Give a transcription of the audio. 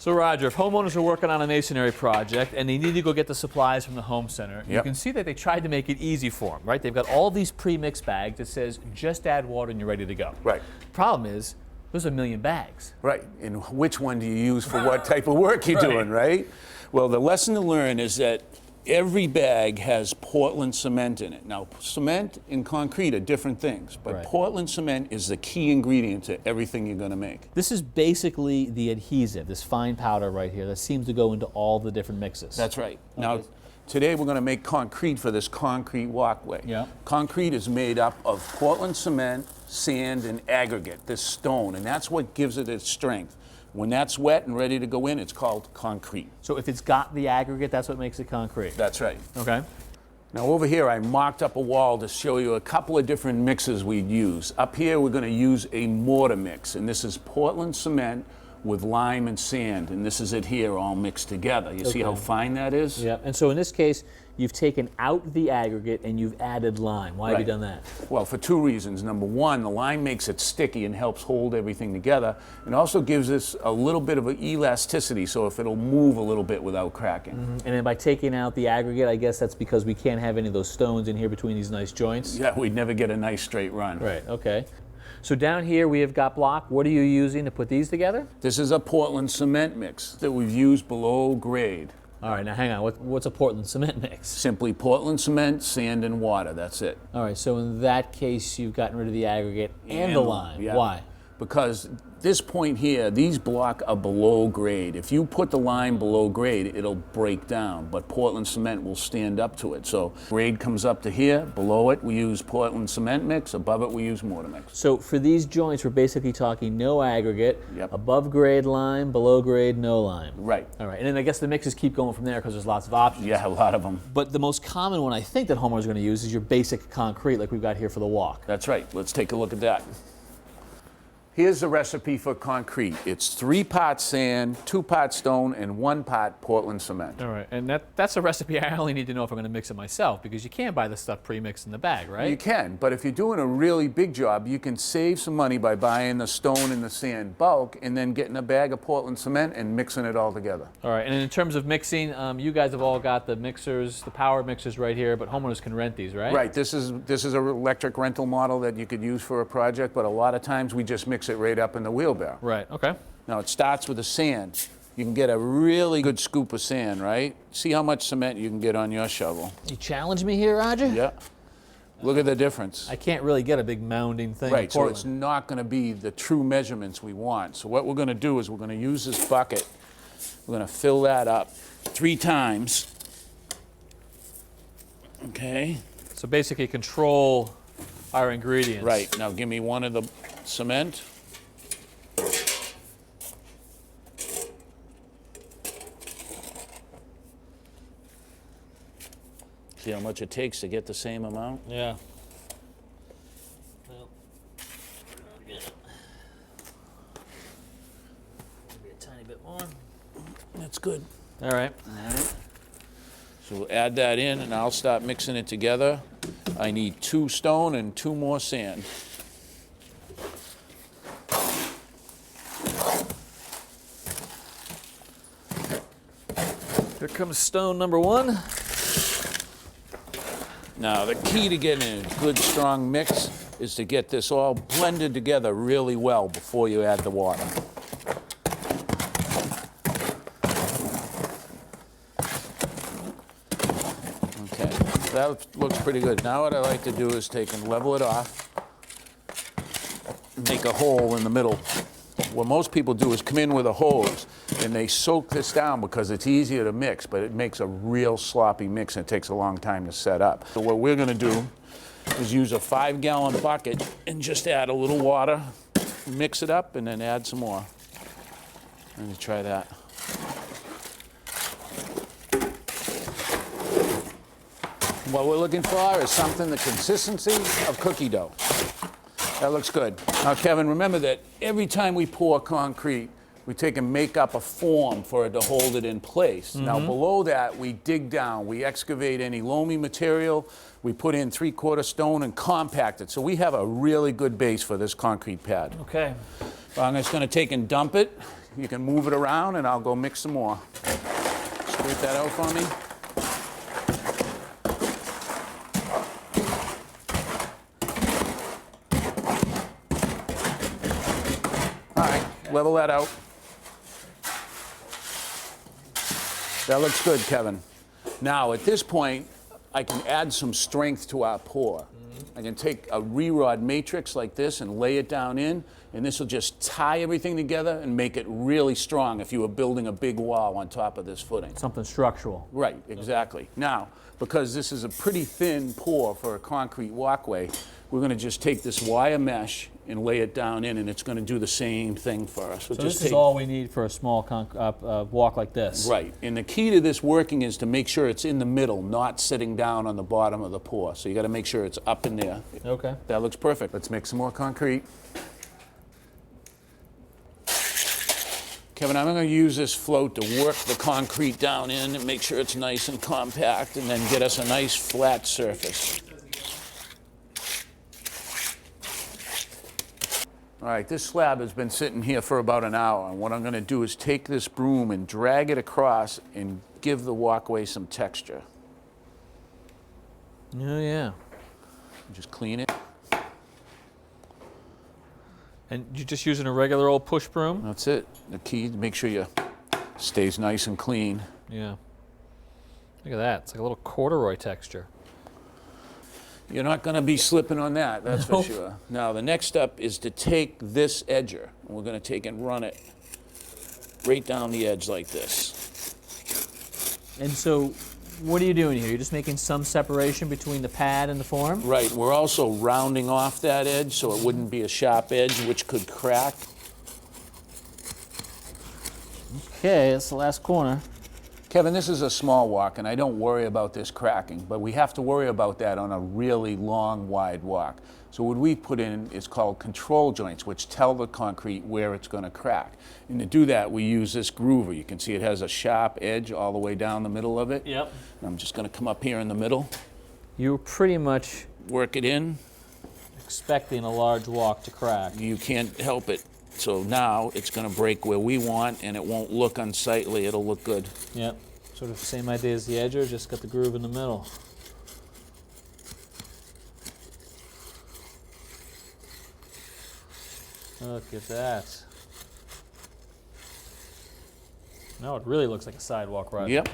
So Roger, if homeowners are working on a masonry project and they need to go get the supplies from the home center, you can see that they tried to make it easy for them, right? They've got all these pre-mixed bags that says just add water and you're ready to go. Right. Problem is, there's a million bags. Right, and which one do you use for what type of work you're doing, right? Well, the lesson to learn is that every bag has Portland cement in it. Now, cement and concrete are different things, but Portland cement is the key ingredient to everything you're going to make. This is basically the adhesive, this fine powder right here that seems to go into all the different mixes. That's right. Okay. Now, today we're going to make concrete for this concrete walkway. Yeah. Concrete is made up of Portland cement, sand, and aggregate, this stone, and that's what gives it its strength. When that's wet and ready to go in, it's called concrete. So if it's got the aggregate, that's what makes it concrete? That's right. Okay. Now over here, I mocked up a wall to show you a couple of different mixes we'd use. Up here, we're going to use a mortar mix, and this is Portland cement with lime and sand, and this is it here all mixed together. You see how fine that is? Yeah, and so in this case, you've taken out the aggregate and you've added lime. Why have you done that? Well, for two reasons. Number one, the lime makes it sticky and helps hold everything together, and also gives us a little bit of an elasticity, so if it'll move a little bit without cracking. And then by taking out the aggregate, I guess that's because we can't have any of those stones in here between these nice joints? Yeah, we'd never get a nice straight run. Right, okay. So down here we have got block. What are you using to put these together? This is a Portland cement mix that we've used below grade. All right, now hang on. What's a Portland cement mix? Simply Portland cement, sand, and water. That's it. All right, so in that case, you've gotten rid of the aggregate and the lime. Yeah. Why? Because this point here, these block are below grade. If you put the lime below grade, it'll break down, but Portland cement will stand up to it. So grade comes up to here. Below it, we use Portland cement mix. Above it, we use mortar mix. So for these joints, we're basically talking no aggregate, Yep. above grade lime, below grade no lime. Right. All right, and then I guess the mixes keep going from there because there's lots of options. Yeah, a lot of them. But the most common one I think that homeowners are going to use is your basic concrete like we've got here for the walk. That's right. Let's take a look at that. Here's the recipe for concrete. It's 3 parts sand, 2 parts stone, and 1 part Portland cement. All right, and that's a recipe I only need to know if I'm going to mix it myself, because you can buy the stuff pre-mixed in the bag, right? You can, but if you're doing a really big job, you can save some money by buying the stone and the sand bulk and then getting a bag of Portland cement and mixing it all together. All right, and in terms of mixing, you guys have all got the mixers, the power mixers right here, but homeowners can rent these, right? Right, this is an electric rental model that you could use for a project, but a lot of times we just mix it right up in the wheelbarrow. Right, okay. Now it starts with the sand. You can get a really good scoop of sand, right? See how much cement you can get on your shovel. You challenge me here, Roger? Yeah. Look at the difference. I can't really get a big mounding thing. Right, so it's not going to be the true measurements we want. So what we're going to do is we're going to use this bucket. We're going to fill that up 3 times. Okay. So basically control our ingredients. Right, now give me 1 of the cement. See how much it takes to get the same amount? Yeah. Well, yeah. Maybe a tiny bit more. That's good. All right. All right. So we'll add that in and I'll start mixing it together. I need 2 stone and 2 more sand. Here comes stone number 1. Now, the key to getting a good, strong mix is to get this all blended together really well before you add the water. Okay, that looks pretty good. Now what I like to do is take and level it off, make a hole in the middle. What most people do is come in with a hose and they soak this down because it's easier to mix, but it makes a real sloppy mix and it takes a long time to set up. So what we're going to do is use a 5-gallon bucket and just add a little water, mix it up, and then add some more. Let me try that. What we're looking for is something the consistency of cookie dough. That looks good. Now, Kevin, remember that every time we pour concrete, we take and make up a form for it to hold it in place. Now below that, we dig down, we excavate any loamy material, we put in 3/4 stone and compact it. So we have a really good base for this concrete pad. Okay. I'm just gonna take and dump it. You can move it around and I'll go mix some more. Scrape that out for me. All right, level that out. That looks good, Kevin. Now, at this point, I can add some strength to our pour. I can take a re-rod matrix like this and lay it down in, and this will just tie everything together and make it really strong if you were building a big wall on top of this footing. Something structural. Right, exactly. Now, because this is a pretty thin pour for a concrete walkway, we're going to just take this wire mesh and lay it down in, and it's going to do the same thing for us. So this is all we need for a small walk like this. Right, and the key to this working is to make sure it's in the middle, not sitting down on the bottom of the pour. So you got to make sure it's up in there. Okay. That looks perfect. Let's make some more concrete. Kevin, I'm going to use this float to work the concrete down in and make sure it's nice and compact, and then get us a nice flat surface. All right, this slab has been sitting here for about an hour, and what I'm going to do is take this broom and drag it across and give the walkway some texture. Oh, yeah. Just clean it. And you're just using a regular old push broom? That's it. The key, make sure you stays nice and clean. Yeah. Look at that. It's like a little corduroy texture. You're not going to be slipping on that, that's for sure. Now, the next step is to take this edger, and we're going to take and run it right down the edge like this. And so, what are you doing here? You're just making some separation between the pad and the form? Right. We're also rounding off that edge so it wouldn't be a sharp edge, which could crack. Okay, that's the last corner. Kevin, this is a small walk, and I don't worry about this cracking, but we have to worry about that on a really long, wide walk. So what we put in is called control joints, which tell the concrete where it's going to crack. And to do that, we use this groover. You can see it has a sharp edge all the way down the middle of it. Yep. And I'm just going to come up here in the middle. You're pretty much work it in. Expecting a large walk to crack. You can't help it. So now it's going to break where we want, and it won't look unsightly. It'll look good. Yep. Sort of the same idea as the edger, just got the groove in the middle. Look at that. Now it really looks like a sidewalk ride. Yep.